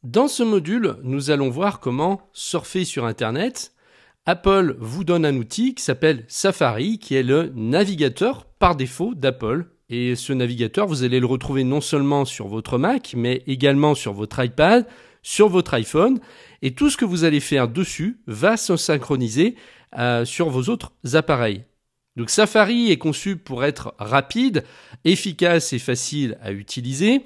Dans ce module, nous allons voir comment surfer sur Internet. Apple vous donne un outil qui s'appelle Safari, qui est le navigateur par défaut d'Apple. Et ce navigateur, vous allez le retrouver non seulement sur votre Mac, mais également sur votre iPad, sur votre iPhone. Et tout ce que vous allez faire dessus va se synchroniser sur vos autres appareils. Donc Safari est conçu pour être rapide, efficace et facile à utiliser.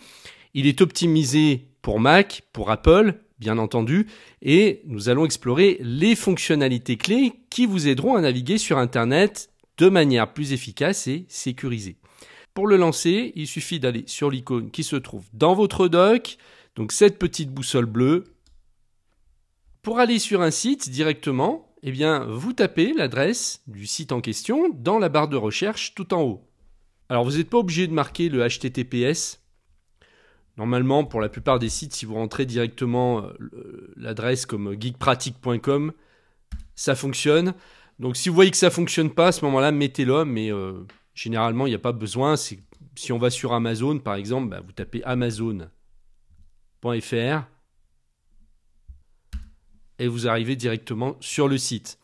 Il est optimisé pour Mac, pour Apple, bien entendu, et nous allons explorer les fonctionnalités clés qui vous aideront à naviguer sur Internet de manière plus efficace et sécurisée. Pour le lancer, il suffit d'aller sur l'icône qui se trouve dans votre dock, donc cette petite boussole bleue. Pour aller sur un site directement, eh bien, vous tapez l'adresse du site en question dans la barre de recherche tout en haut. Alors, vous n'êtes pas obligé de marquer le HTTPS. Normalement, pour la plupart des sites, si vous rentrez directement l'adresse comme geekpratique.com, ça fonctionne. Donc, si vous voyez que ça ne fonctionne pas, à ce moment-là, mettez-le, mais généralement, il n'y a pas besoin. Si on va sur Amazon, par exemple, vous tapez amazon.fr et vous arrivez directement sur le site.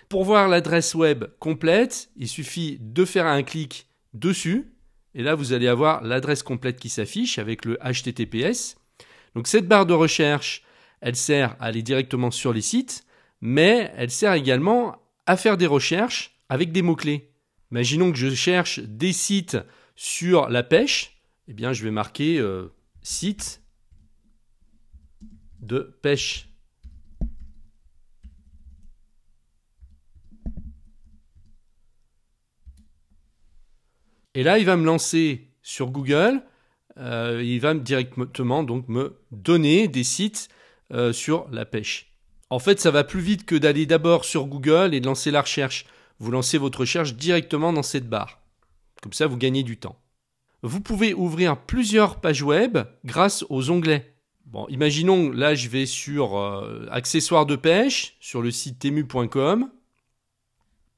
Pour voir l'adresse web complète, il suffit de faire un clic dessus. Et là, vous allez avoir l'adresse complète qui s'affiche avec le HTTPS. Donc cette barre de recherche, elle sert à aller directement sur les sites, mais elle sert également à faire des recherches avec des mots-clés. Imaginons que je cherche des sites sur la pêche. Eh bien, je vais marquer site de pêche. Et là, il va me lancer sur Google, il va directement donc me donner des sites sur la pêche. En fait, ça va plus vite que d'aller d'abord sur Google et de lancer la recherche. Vous lancez votre recherche directement dans cette barre. Comme ça, vous gagnez du temps. Vous pouvez ouvrir plusieurs pages web grâce aux onglets. Bon, imaginons, là, je vais sur accessoires de pêche, sur le site temu.com.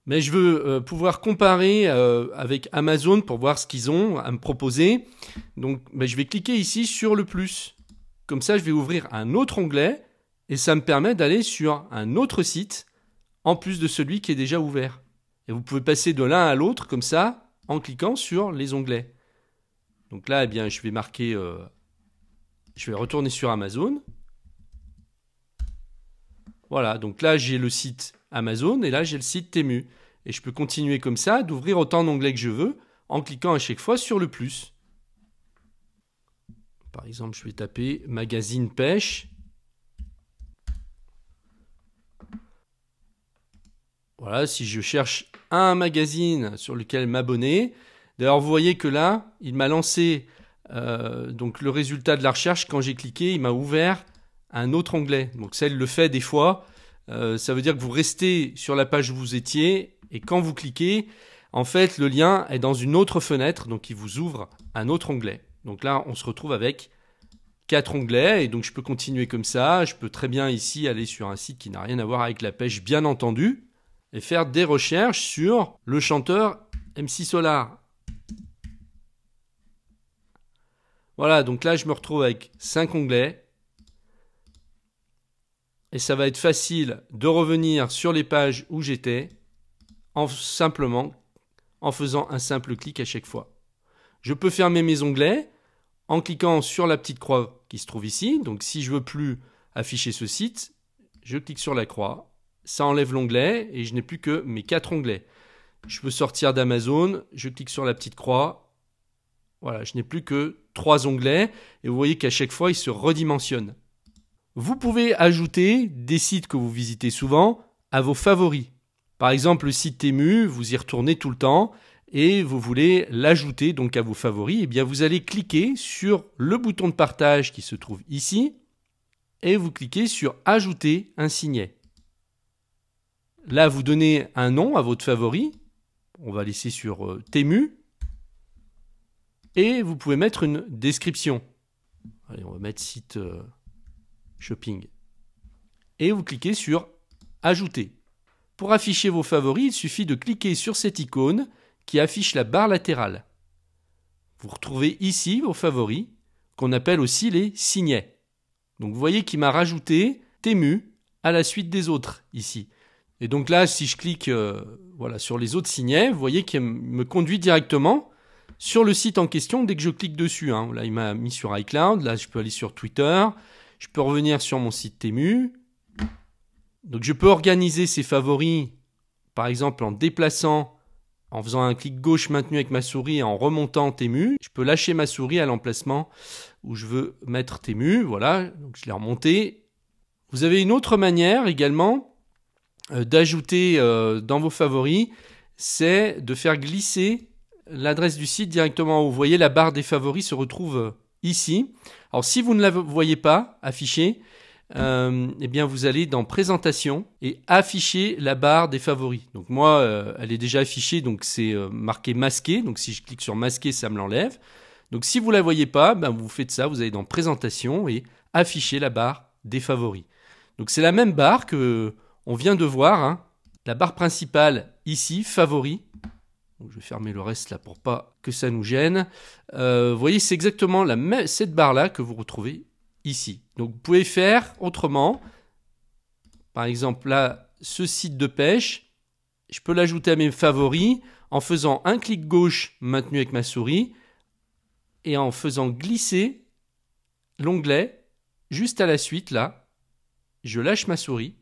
Mais je veux pouvoir comparer avec Amazon pour voir ce qu'ils ont à me proposer. Donc, je vais cliquer ici sur le plus. Comme ça, je vais ouvrir un autre onglet et ça me permet d'aller sur un autre site en plus de celui qui est déjà ouvert. Et vous pouvez passer de l'un à l'autre comme ça en cliquant sur les onglets. Donc là, eh bien, je vais marquer, je vais retourner sur Amazon. Voilà, donc là, j'ai le site Amazon et là, j'ai le site Temu. Et je peux continuer comme ça, d'ouvrir autant d'onglets que je veux, en cliquant à chaque fois sur le plus. Par exemple, je vais taper magazine pêche. Voilà, si je cherche un magazine sur lequel m'abonner. D'ailleurs, vous voyez que là, il m'a lancé donc le résultat de la recherche. Quand j'ai cliqué, il m'a ouvert un autre onglet. Donc ça, il le fait des fois. Ça veut dire que vous restez sur la page où vous étiez et quand vous cliquez, en fait, le lien est dans une autre fenêtre, donc il vous ouvre un autre onglet. Donc là, on se retrouve avec 4 onglets et donc je peux continuer comme ça. Je peux très bien ici aller sur un site qui n'a rien à voir avec la pêche, bien entendu, et faire des recherches sur le chanteur MC Solar. Voilà, donc là, je me retrouve avec 5 onglets. Et ça va être facile de revenir sur les pages où j'étais en faisant un simple clic à chaque fois. Je peux fermer mes onglets en cliquant sur la petite croix qui se trouve ici. Donc si je veux plus afficher ce site, je clique sur la croix. Ça enlève l'onglet et je n'ai plus que mes 4 onglets. Je peux sortir d'Amazon, je clique sur la petite croix. Voilà, je n'ai plus que 3 onglets et vous voyez qu'à chaque fois, ils se redimensionnent. Vous pouvez ajouter des sites que vous visitez souvent à vos favoris. Par exemple, le site Temu, vous y retournez tout le temps et vous voulez l'ajouter donc à vos favoris. Eh bien, vous allez cliquer sur le bouton de partage qui se trouve ici et vous cliquez sur « Ajouter un signet ». Là, vous donnez un nom à votre favori. On va laisser sur Temu et vous pouvez mettre une description. Allez, on va mettre site shopping. Et vous cliquez sur Ajouter. Pour afficher vos favoris, il suffit de cliquer sur cette icône qui affiche la barre latérale. Vous retrouvez ici vos favoris, qu'on appelle aussi les signets. Donc vous voyez qu'il m'a rajouté Temu à la suite des autres ici. Et donc là, si je clique voilà, sur les autres signets, vous voyez qu'il me conduit directement sur le site en question dès que je clique dessus. Hein. Là, il m'a mis sur iCloud. Là, je peux aller sur Twitter. Je peux revenir sur mon site Temu. Donc je peux organiser ces favoris, par exemple en déplaçant, en faisant un clic gauche maintenu avec ma souris et en remontant Temu. Je peux lâcher ma souris à l'emplacement où je veux mettre Temu. Voilà, donc je l'ai remonté. Vous avez une autre manière également d'ajouter dans vos favoris, c'est de faire glisser l'adresse du site directement en haut. Vous voyez, la barre des favoris se retrouve ici. Alors si vous ne la voyez pas affichée, eh bien vous allez dans Présentation et afficher la barre des favoris. Donc moi, elle est déjà affichée, donc c'est marqué masqué. Donc si je clique sur masquer, ça me l'enlève. Donc si vous la voyez pas, ben, vous faites ça, vous allez dans Présentation et afficher la barre des favoris. Donc c'est la même barre que on vient de voir, hein, la barre principale ici, favoris. Donc je vais fermer le reste là pour pas que ça nous gêne. Vous voyez, c'est exactement cette barre-là que vous retrouvez ici. Donc vous pouvez faire autrement. Par exemple, là, ce site de pêche, je peux l'ajouter à mes favoris en faisant un clic gauche maintenu avec ma souris et en faisant glisser l'onglet juste à la suite, là. Je lâche ma souris.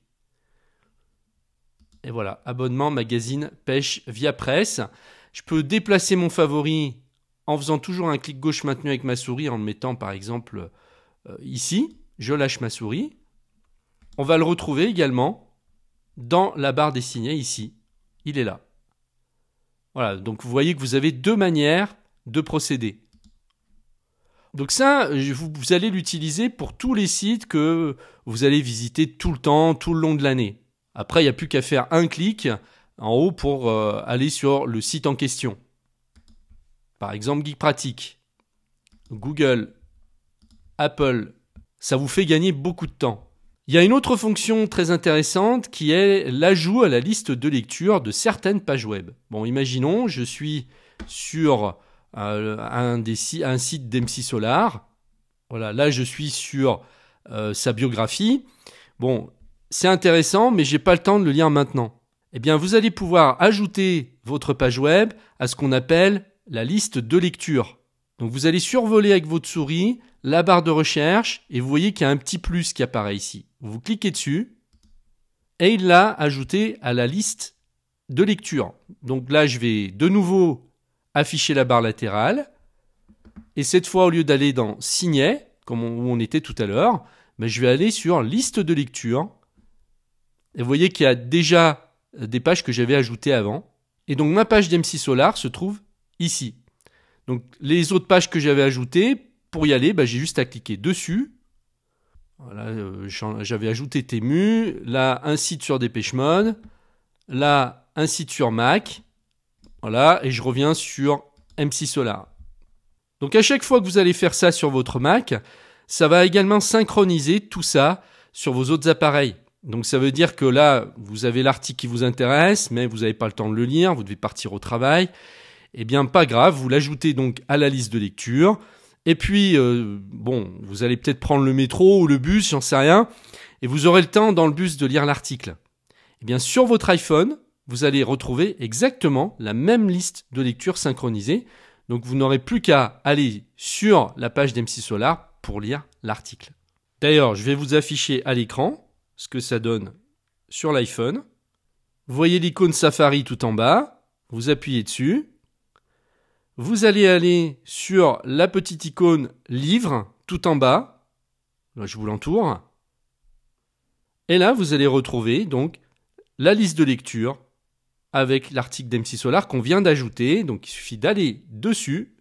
Et voilà, abonnement, magazine, pêche, via presse. Je peux déplacer mon favori en faisant toujours un clic gauche maintenu avec ma souris, en le mettant par exemple ici. Je lâche ma souris. On va le retrouver également dans la barre des signets ici. Il est là. Voilà, donc vous voyez que vous avez deux manières de procéder. Donc ça, vous allez l'utiliser pour tous les sites que vous allez visiter tout le temps, tout le long de l'année. Après, il n'y a plus qu'à faire un clic en haut pour aller sur le site en question. Par exemple, Geek Pratique, Google, Apple, ça vous fait gagner beaucoup de temps. Il y a une autre fonction très intéressante qui est l'ajout à la liste de lecture de certaines pages web. Bon, imaginons, je suis sur un site d'MC Solar. Voilà, là, je suis sur sa biographie. Bon, c'est intéressant, mais j'ai pas le temps de le lire maintenant. Eh bien, vous allez pouvoir ajouter votre page web à ce qu'on appelle la liste de lecture. Donc, vous allez survoler avec votre souris la barre de recherche et vous voyez qu'il y a un petit plus qui apparaît ici. Vous cliquez dessus et il l'a ajouté à la liste de lecture. Donc là, je vais de nouveau afficher la barre latérale et cette fois, au lieu d'aller dans Signets, comme où on était tout à l'heure, ben, je vais aller sur liste de lecture. Et vous voyez qu'il y a déjà des pages que j'avais ajoutées avant. Et donc ma page d'MC Solar se trouve ici. Donc les autres pages que j'avais ajoutées, pour y aller, j'ai juste à cliquer dessus. Voilà, j'avais ajouté Temu. Là, un site sur Dépêche-Mode. Là, un site sur Mac. Voilà, et je reviens sur MC Solar. Donc à chaque fois que vous allez faire ça sur votre Mac, ça va également synchroniser tout ça sur vos autres appareils. Donc ça veut dire que là, vous avez l'article qui vous intéresse, mais vous n'avez pas le temps de le lire, vous devez partir au travail. Eh bien, pas grave, vous l'ajoutez donc à la liste de lecture. Et puis, vous allez peut-être prendre le métro ou le bus, j'en sais rien, et vous aurez le temps dans le bus de lire l'article. Eh bien, sur votre iPhone, vous allez retrouver exactement la même liste de lecture synchronisée. Donc, vous n'aurez plus qu'à aller sur la page d'MC Solar pour lire l'article. D'ailleurs, je vais vous afficher à l'écran ce que ça donne sur l'iPhone. Vous voyez l'icône Safari tout en bas. Vous appuyez dessus. Vous allez aller sur la petite icône Livre tout en bas. Là, je vous l'entoure. Et là, vous allez retrouver donc la liste de lecture avec l'article d'MC Solar qu'on vient d'ajouter. Donc, il suffit d'aller dessus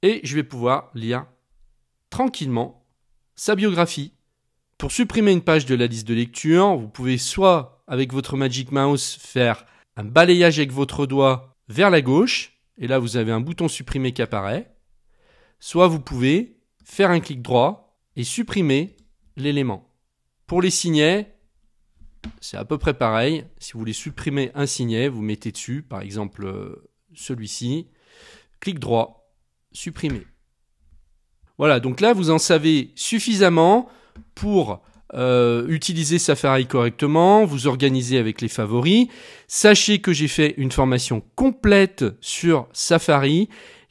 et je vais pouvoir lire tranquillement sa biographie. Pour supprimer une page de la liste de lecture, vous pouvez soit avec votre Magic Mouse faire un balayage avec votre doigt vers la gauche, et là vous avez un bouton supprimer qui apparaît, soit vous pouvez faire un clic droit et supprimer l'élément. Pour les signets, c'est à peu près pareil. Si vous voulez supprimer un signet, vous mettez dessus, par exemple celui-ci, clic droit, supprimer. Voilà, donc là vous en savez suffisamment pour utiliser Safari correctement, vous organiser avec les favoris. Sachez que j'ai fait une formation complète sur Safari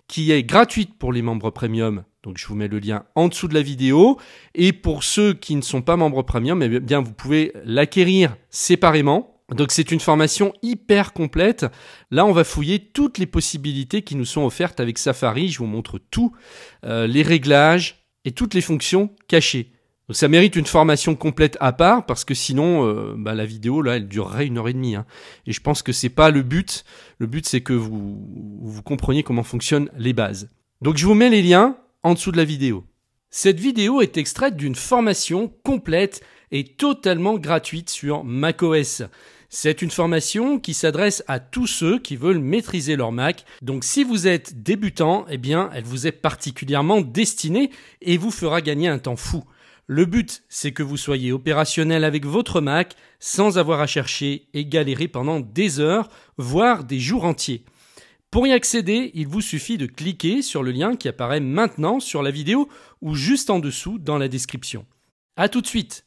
qui est gratuite pour les membres premium. Donc je vous mets le lien en dessous de la vidéo. Et pour ceux qui ne sont pas membres premium, eh bien vous pouvez l'acquérir séparément. Donc c'est une formation hyper complète. Là, on va fouiller toutes les possibilités qui nous sont offertes avec Safari. Je vous montre tout, les réglages et toutes les fonctions cachées. Donc ça mérite une formation complète à part parce que sinon, la vidéo là, elle durerait 1h30. Hein. Et je pense que c'est pas le but. Le but, c'est que vous compreniez comment fonctionnent les bases. Donc je vous mets les liens en dessous de la vidéo. Cette vidéo est extraite d'une formation complète et totalement gratuite sur macOS. C'est une formation qui s'adresse à tous ceux qui veulent maîtriser leur Mac. Donc si vous êtes débutant, eh bien, elle vous est particulièrement destinée et vous fera gagner un temps fou. Le but, c'est que vous soyez opérationnel avec votre Mac sans avoir à chercher et galérer pendant des heures, voire des jours entiers. Pour y accéder, il vous suffit de cliquer sur le lien qui apparaît maintenant sur la vidéo ou juste en dessous dans la description. À tout de suite!